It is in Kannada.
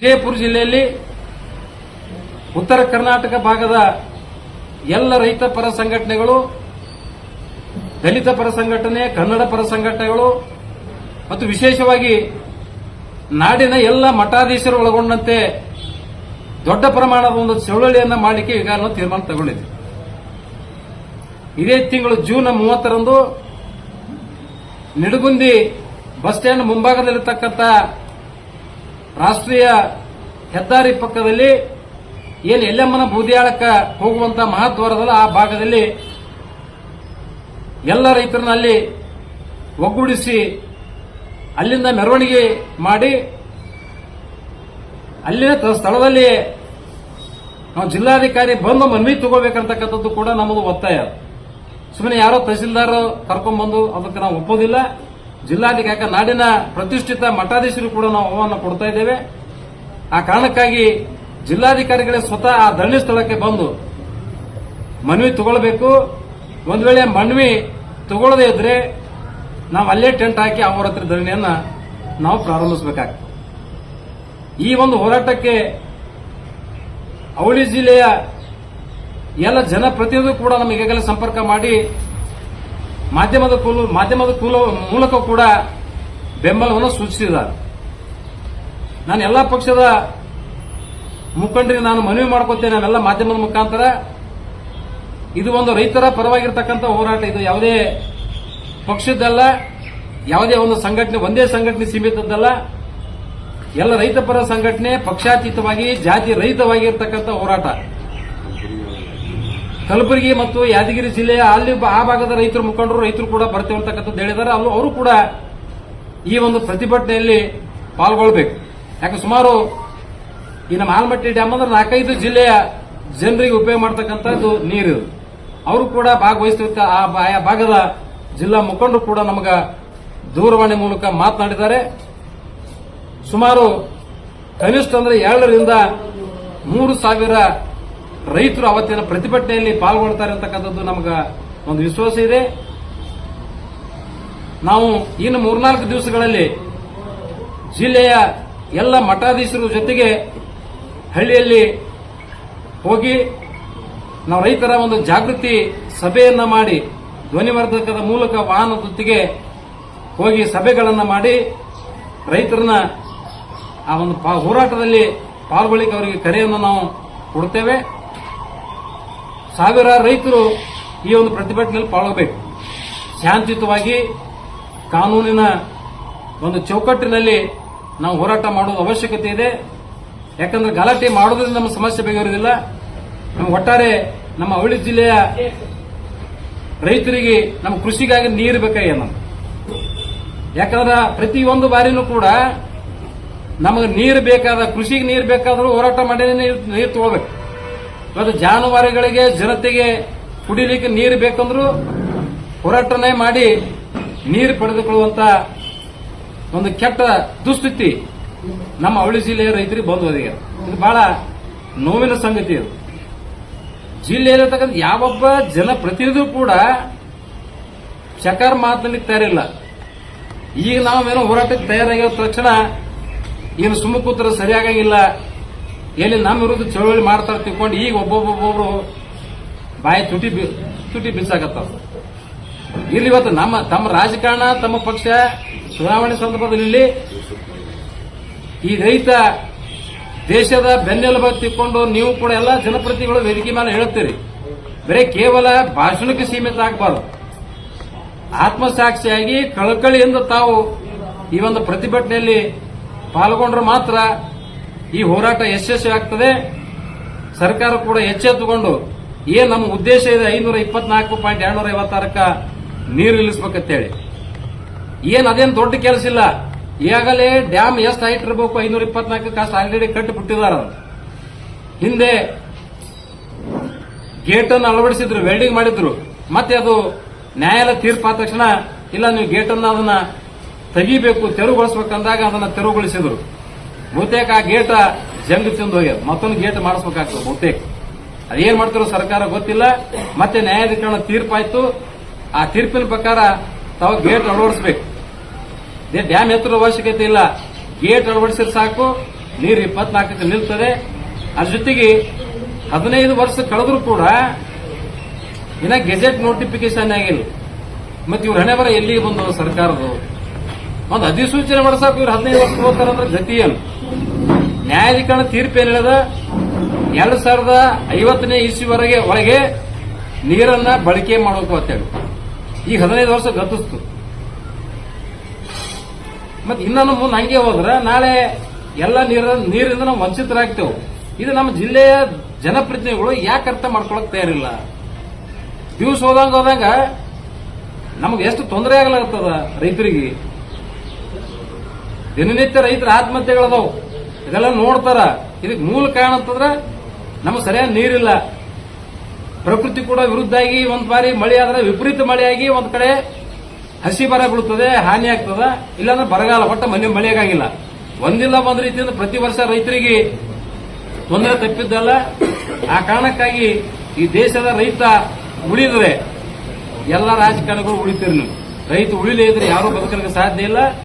ವಿಜಯಪುರ ಜಿಲ್ಲೆಯಲ್ಲಿ ಉತ್ತರ ಕರ್ನಾಟಕ ಭಾಗದ ಎಲ್ಲ ರೈತ ಪರ ಸಂಘಟನೆಗಳು, ದಲಿತ ಪರ ಸಂಘಟನೆ, ಕನ್ನಡ ಪರ ಸಂಘಟನೆಗಳು ಮತ್ತು ವಿಶೇಷವಾಗಿ ನಾಡಿನ ಎಲ್ಲ ಮಠಾಧೀಶರು ಒಳಗೊಂಡಂತೆ ದೊಡ್ಡ ಪ್ರಮಾಣದ ಒಂದು ಚಳವಳಿಯನ್ನು ಮಾಡಲಿಕ್ಕೆ ಈಗಾಗಲೇ ತೀರ್ಮಾನ ತಗೊಂಡಿದೆ. ಇದೇ ತಿಂಗಳು ಜೂನ್ 30ರಂದು ನಿಡಗುಂದಿ ಬಸ್ ಸ್ಟ್ಯಾಂಡ್ ಮುಂಭಾಗದಲ್ಲಿರತಕ್ಕಂಥ ರಾಷ್ಟ್ರೀಯ ಹೆದ್ದಾರಿ ಪಕ್ಕದಲ್ಲಿ ಏನು ಎಲ್ಲಮ್ಮನ ಬೂದಿಯಾಳಕ್ಕ ಹೋಗುವಂತ ಮಹಾದ್ವಾರದಲ್ಲ, ಆ ಭಾಗದಲ್ಲಿ ಎಲ್ಲ ರೈತರನ್ನ ಅಲ್ಲಿ ಒಗ್ಗೂಡಿಸಿ ಅಲ್ಲಿಂದ ಮೆರವಣಿಗೆ ಮಾಡಿ ಅಲ್ಲಿನ ಸ್ಥಳದಲ್ಲಿ ನಾವು ಜಿಲ್ಲಾಧಿಕಾರಿ ಬಂದು ಮನವಿ ತಗೋಬೇಕಂತಕ್ಕಂಥದ್ದು ಕೂಡ ನಮ್ಮದು ಒತ್ತಾಯ. ಸುಮ್ಮನೆ ಯಾರೋ ತಹಸೀಲ್ದಾರ್ ಕರ್ಕೊಂಡ್ಬಂದು ಅದಕ್ಕೆ ನಾವು ಒಪ್ಪೋದಿಲ್ಲ. ಜಿಲ್ಲಾಧಿಕಾರಿ ನಾಡಿನ ಪ್ರತಿಷ್ಠಿತ ಮಠಾಧೀಶರು ಕೂಡ ನಾವು ಆಹ್ವಾನ ಕೊಡ್ತಾ ಇದ್ದೇವೆ. ಆ ಕಾರಣಕ್ಕಾಗಿ ಜಿಲ್ಲಾಧಿಕಾರಿಗಳೇ ಸ್ವತಃ ಆ ಧರಣಿ ಸ್ಥಳಕ್ಕೆ ಬಂದು ಮನವಿ ತಗೊಳ್ಬೇಕು. ಒಂದು ವೇಳೆ ಮನವಿ ತಗೊಳ್ಳದೇ ಇದ್ರೆ ನಾವು ಅಲ್ಲೇ ಟೆಂಟ್ ಹಾಕಿ ಅವರ ಹತ್ರ ಧರಣಿಯನ್ನ ನಾವು ಪ್ರಾರಂಭಿಸಬೇಕಾಗ್ತದೆ. ಈ ಒಂದು ಹೋರಾಟಕ್ಕೆ ಅವಳಿ ಜಿಲ್ಲೆಯ ಎಲ್ಲ ಜನಪ್ರತಿನಿಧಿಗಳು ಕೂಡ ನಮಗೆ ಈಗಾಗಲೇ ಸಂಪರ್ಕ ಮಾಡಿ ಮಾಧ್ಯಮದ ಮೂಲಕ ಕೂಡ ಬೆಂಬಲವನ್ನು ಸೂಚಿಸಿದ್ದಾರೆ. ನಾನು ಎಲ್ಲ ಪಕ್ಷದ ಮುಖಂಡರಿಗೆ ನಾನು ಮನವಿ ಮಾಡ್ಕೊತೇನೆ, ನಾನೆಲ್ಲ ಮಾಧ್ಯಮದ ಮುಖಾಂತರ, ಇದು ಒಂದು ರೈತರ ಪರವಾಗಿರ್ತಕ್ಕಂಥ ಹೋರಾಟ. ಇದು ಯಾವುದೇ ಪಕ್ಷದ್ದಲ್ಲ, ಯಾವುದೇ ಒಂದು ಸಂಘಟನೆ, ಒಂದೇ ಸಂಘಟನೆ ಸೀಮಿತದ್ದಲ್ಲ. ಎಲ್ಲ ರೈತ ಪರ ಸಂಘಟನೆ ಪಕ್ಷಾತೀತವಾಗಿ ಜಾತಿ ರಹಿತವಾಗಿರ್ತಕ್ಕಂಥ ಹೋರಾಟ. ಕಲಬುರಗಿ ಮತ್ತು ಯಾದಗಿರಿ ಜಿಲ್ಲೆಯ ಅಲ್ಲಿ ಆ ಭಾಗದ ರೈತರ ಮುಖಂಡರು, ರೈತರು ಕೂಡ ಬರ್ತೇವೆ ಅಂತಕ್ಕಂಥದ್ದು ಹೇಳಿದ್ದಾರೆ. ಅವರು ಕೂಡ ಈ ಒಂದು ಪ್ರತಿಭಟನೆಯಲ್ಲಿ ಪಾಲ್ಗೊಳ್ಳಬೇಕು. ಯಾಕೆ ಸುಮಾರು ಈ ನಮ್ಮ ಆಲಮಟ್ಟಿ ಡ್ಯಾಮ್ ಅಂದ್ರೆ 4-5 ಜಿಲ್ಲೆಯ ಜನರಿಗೆ ಉಪಯೋಗ ಮಾಡತಕ್ಕಂಥದ್ದು ನೀರು. ಅವರು ಕೂಡ ಭಾಗವಹಿಸ್ತಿರ್ತ ಆಯಾ ಭಾಗದ ಜಿಲ್ಲಾ ಮುಖಂಡರು ಕೂಡ ನಮಗ ದೂರವಾಣಿ ಮೂಲಕ ಮಾತನಾಡಿದ್ದಾರೆ. ಸುಮಾರು ಕನಿಷ್ಠ ಅಂದ್ರೆ 2,000ರಿಂದ 3,000 ರೈತರು ಅವತ್ತಿನ ಪ್ರತಿಭಟನೆಯಲ್ಲಿ ಪಾಲ್ಗೊಳ್ತಾರೆ ಅಂತಕ್ಕಂಥದ್ದು ನಮಗ ಒಂದು ವಿಶ್ವಾಸ ಇದೆ. ನಾವು ಇನ್ನು 3-4 ದಿವಸಗಳಲ್ಲಿ ಜಿಲ್ಲೆಯ ಎಲ್ಲ ಮಠಾಧೀಶರ ಜೊತೆಗೆ ಹಳ್ಳಿಯಲ್ಲಿ ಹೋಗಿ ನಾವು ರೈತರ ಒಂದು ಜಾಗೃತಿ ಸಭೆಯನ್ನ ಮಾಡಿ, ಧ್ವನಿವರ್ಧಕದ ಮೂಲಕ ವಾಹನದೊತ್ತಿಗೆ ಹೋಗಿ ಸಭೆಗಳನ್ನು ಮಾಡಿ ರೈತರನ್ನ ಆ ಒಂದು ಹೋರಾಟದಲ್ಲಿ ಪಾಲ್ಗೊಳ್ಳಿಕ್ಕೆ ಅವರಿಗೆ ಕರೆಯನ್ನು ನಾವು ಕೊಡ್ತೇವೆ. ಸಾವಿರಾರು ರೈತರು ಈ ಒಂದು ಪ್ರತಿಭಟನೆಯಲ್ಲಿ ಪಾಲ್ಗೊಳ್ಳಬೇಕು. ಶಾಂತಿಯುತವಾಗಿ ಕಾನೂನಿನ ಒಂದು ಚೌಕಟ್ಟಿನಲ್ಲಿ ನಾವು ಹೋರಾಟ ಮಾಡೋದು ಅವಶ್ಯಕತೆ ಇದೆ. ಯಾಕಂದ್ರೆ ಗಲಾಟೆ ಮಾಡೋದ್ರಿಂದ ನಮ್ಮ ಸಮಸ್ಯೆ ಬಗೆಹರಿದಿಲ್ಲ. ನಮ್ಮ ಒಟ್ಟಾರೆ ನಮ್ಮ ಅವಳಿ ಜಿಲ್ಲೆಯ ರೈತರಿಗೆ ನಮ್ಮ ಕೃಷಿಗಾಗಿ ನೀರು ಬೇಕಾಗಿದೆ. ನಮ್ಗೆ ಯಾಕಂದ್ರೆ ಪ್ರತಿಯೊಂದು ಬಾರಿನೂ ಕೂಡ ನಮಗೆ ನೀರು ಬೇಕಾದ, ಕೃಷಿಗೆ ನೀರು ಬೇಕಾದ್ರೂ ಹೋರಾಟ ಮಾಡಿ ನೀರು ತಗೋಬೇಕು. ಇವತ್ತು ಜಾನುವಾರುಗಳಿಗೆ, ಜನತೆಗೆ ಕುಡಿಲಿಕ್ಕೆ ನೀರು ಬೇಕಂದ್ರೂ ಹೋರಾಟನೇ ಮಾಡಿ ನೀರು ಪಡೆದುಕೊಳ್ಳುವಂತ ಒಂದು ಕೆಟ್ಟ ದುಸ್ಥಿತಿ ನಮ್ಮ ಅವಳಿ ಜಿಲ್ಲೆಯ ರೈತರಿಗೆ ಬಂದು ಒದಗಿದೆ. ಇದು ಬಹಳ ನೋವಿನ ಸಂಗತಿ. ಇದು ಜಿಲ್ಲೆಯಲ್ಲಿರ್ತಕ್ಕಂಥ ಯಾವೊಬ್ಬ ಜನಪ್ರತಿನಿಧಿಯೂ ಕೂಡ ಚಕಾರ ಮಾತನಾಡಲಿಕ್ಕೆ ತಯಾರಿಲ್ಲ. ಈಗ ನಾವೇನೋ ಹೋರಾಟಕ್ಕೆ ತಯಾರಾಗಿರೋ ತಕ್ಷಣ ಏನು ಸುಮ್ಮ ಕೂತ್ರೆ ಸರಿಯಾಗಂಗಿಲ್ಲ, ಎಲ್ಲಿ ನಮ್ಮ ವಿರುದ್ಧ ಚಳವಳಿ ಮಾಡ್ತಾರೆ ತಿಳ್ಕೊಂಡು ಈಗ ಒಬ್ಬೊಬ್ಬೊಬ್ಬರು ಬಾಯಿ ತುಟಿ ಬಿಸಾಕತ್ತಾರ. ಇಲ್ಲಿ ಇವತ್ತು ತಮ್ಮ ರಾಜಕಾರಣ, ತಮ್ಮ ಪಕ್ಷ ಚುನಾವಣೆ ಸಂದರ್ಭದಲ್ಲಿ ಈ ರೈತ ದೇಶದ ಬೆನ್ನೆಲುಬು ತಿಳ್ಕೊಂಡು ನೀವು ಕೂಡ ಎಲ್ಲ ಜನಪ್ರತಿನಿಧಿಗಳು ವೇದಿಕೆ ಮೇಲೆ ಹೇಳುತ್ತೀರಿ. ಬರೀ ಕೇವಲ ಭಾಷಣಕ್ಕೆ ಸೀಮಿತ ಆಗಬಾರದು. ಆತ್ಮಸಾಕ್ಷಿಯಾಗಿ ಕಳಕಳಿಯಿಂದ ತಾವು ಈ ಒಂದು ಪ್ರತಿಭಟನೆಯಲ್ಲಿ ಪಾಲ್ಗೊಂಡ್ರೆ ಮಾತ್ರ ಈ ಹೋರಾಟ ಯಶಸ್ವಿ ಆಗ್ತದೆ. ಸರ್ಕಾರ ಕೂಡ ಎಚ್ಚೆತ್ತುಕೊಂಡು ಏನ್ ನಮ್ಮ ಉದ್ದೇಶ ಇದೆ 524.256 ನೀರು ನಿಲ್ಲಿಸಬೇಕಂತೇಳಿ, ಏನ್ ಅದೇನು ದೊಡ್ಡ ಕೆಲಸ ಇಲ್ಲ. ಈಗಾಗಲೇ ಡ್ಯಾಮ್ ಎಷ್ಟು ಹೈಟ್ ಇರಬೇಕು 524 ಅಷ್ಟು ಆಲ್ರೆಡಿ ಕಟ್ಟಿ ಬಿಟ್ಟಿದ್ದಾರೆ. ಹಿಂದೆ ಗೇಟ್ ಅನ್ನು ಅಳವಡಿಸಿದ್ರು, ವೆಲ್ಡಿಂಗ್ ಮಾಡಿದ್ರು. ಮತ್ತೆ ಅದು ನ್ಯಾಯಾಲಯ ತೀರ್ಪಾದ ತಕ್ಷಣ ಇಲ್ಲ ನೀವು ಗೇಟ್ ಅನ್ನು ಅದನ್ನ ತೆಗಿಬೇಕು, ತೆರವುಗೊಳಿಸಬೇಕಂದಾಗ ಅದನ್ನ ತೆರವುಗೊಳಿಸಿದ್ರು. ಬಹುತೇಕ ಆ ಗೇಟ್ ಜಂಗ್ ತಿಂದು ಹೋಗ್ಯದ. ಮತ್ತೊಂದು ಗೇಟ್ ಮಾಡಿಸಬೇಕಾಗ್ತದೆ ಬಹುತೇಕ. ಅದೇನ್ ಮಾಡ್ತಾರೋ ಸರ್ಕಾರ ಗೊತ್ತಿಲ್ಲ. ಮತ್ತೆ ನ್ಯಾಯಾಧಿಕರಣ ತೀರ್ಪಾಯ್ತು. ಆ ತೀರ್ಪಿನ ಪ್ರಕಾರ ತಾವು ಗೇಟ್ ಅಳವಡಿಸಬೇಕು. ಡ್ಯಾಮ್ ಎತ್ತರ ಅವಶ್ಯಕತೆ ಇಲ್ಲ, ಗೇಟ್ ಅಳವಡಿಸಿದ್ರೆ ಸಾಕು. ನೀರು 24ಕ್ಕೆ ನಿಲ್ತದೆ. ಅದ್ರ ಜೊತೆಗೆ 15 ವರ್ಷ ಕಳೆದ್ರೂ ಕೂಡ ಇನ್ನ ಗೆಜೆಟ್ ನೋಟಿಫಿಕೇಶನ್ ಆಗಿಲ್ಲ. ಮತ್ತೆ ಇವ್ರ ಹಣೆ ಬರ ಎಲ್ಲಿಗೆ ಬಂದವ ಸರ್ಕಾರದ್ದು? ಒಂದು ಅಧಿಸೂಚನೆ ಮಾಡಿಸಾಕ ಇವ್ರು 15 ವರ್ಷ ಹೋಗ್ತಾರಂದ್ರೆ ಗತಿ ಏನು? ನ್ಯಾಯಾಧಿಕರಣ ತೀರ್ಪು ಏನ್ ಹೇಳಿದ? 2050ನೇ ಇಸ್ವಿವರೆಗೆ ಒಳಗೆ ನೀರನ್ನ ಬಳಕೆ ಮಾಡಬೇಕು ಅಂತೇಳಿ. ಈಗ 15 ವರ್ಷ ಗತಿಸ್ತು. ಮತ್ತೆ ಇನ್ನೊಂದು ಮುಂದೆ ಹಂಗೆ ಹೋದ್ರೆ ನಾಳೆ ಎಲ್ಲ ನೀರಿಂದ ನಾವು ವಂಚಿತರಾಗ್ತೇವೆ. ಇದು ನಮ್ಮ ಜಿಲ್ಲೆಯ ಜನಪ್ರತಿನಿಧಿಗಳು ಯಾಕೆ ಅರ್ಥ ಮಾಡ್ಕೊಳಕ್ ತಯಾರಿಲ್ಲ? ದಿವಸ ಹೋದಂಗ ನಮಗೆ ಎಷ್ಟು ತೊಂದರೆ ಆಗ್ಲಾಗ್ತದ ರೈತರಿಗೆ. ದಿನನಿತ್ಯ ರೈತರ ಆತ್ಮಹತ್ಯೆಗಳದಾವು, ಇದೆಲ್ಲ ನೋಡ್ತಾರ. ಇದಕ್ಕೆ ಮೂಲ ಕಾರಣ ಅಂತಂದ್ರೆ ನಮಗೆ ಸರಿಯಾದ ನೀರಿಲ್ಲ. ಪ್ರಕೃತಿ ಕೂಡ ವಿರುದ್ಧ ಆಗಿ ಒಂದ್ ಬಾರಿ ಮಳೆ ಆದ್ರೆ ವಿಪರೀತ ಮಳೆಯಾಗಿ ಒಂದ್ ಕಡೆ ಹಸಿ ಬರ ಬೀಳುತ್ತದೆ, ಹಾನಿ ಆಗ್ತದ. ಇಲ್ಲಾಂದ್ರೆ ಬರಗಾಲ, ಒಟ್ಟ ಮಳೆಗಾಗಿಲ್ಲ. ಒಂದಿಲ್ಲ ಒಂದ್ ರೀತಿಯಿಂದ ಪ್ರತಿ ವರ್ಷ ರೈತರಿಗೆ ತೊಂದರೆ ತಪ್ಪಿದ್ದಲ್ಲ. ಆ ಕಾರಣಕ್ಕಾಗಿ ಈ ದೇಶದ ರೈತ ಉಳಿದ್ರೆ ಎಲ್ಲ ರಾಜಕಾರಣಿಗಳು ಉಳಿತೀರಿ. ನೀವು ರೈತ ಉಳಿಲೇ ಇದ್ರೆ ಯಾರೂ ಬದುಕಲಿಕ್ಕೆ ಸಾಧ್ಯ ಇಲ್ಲ.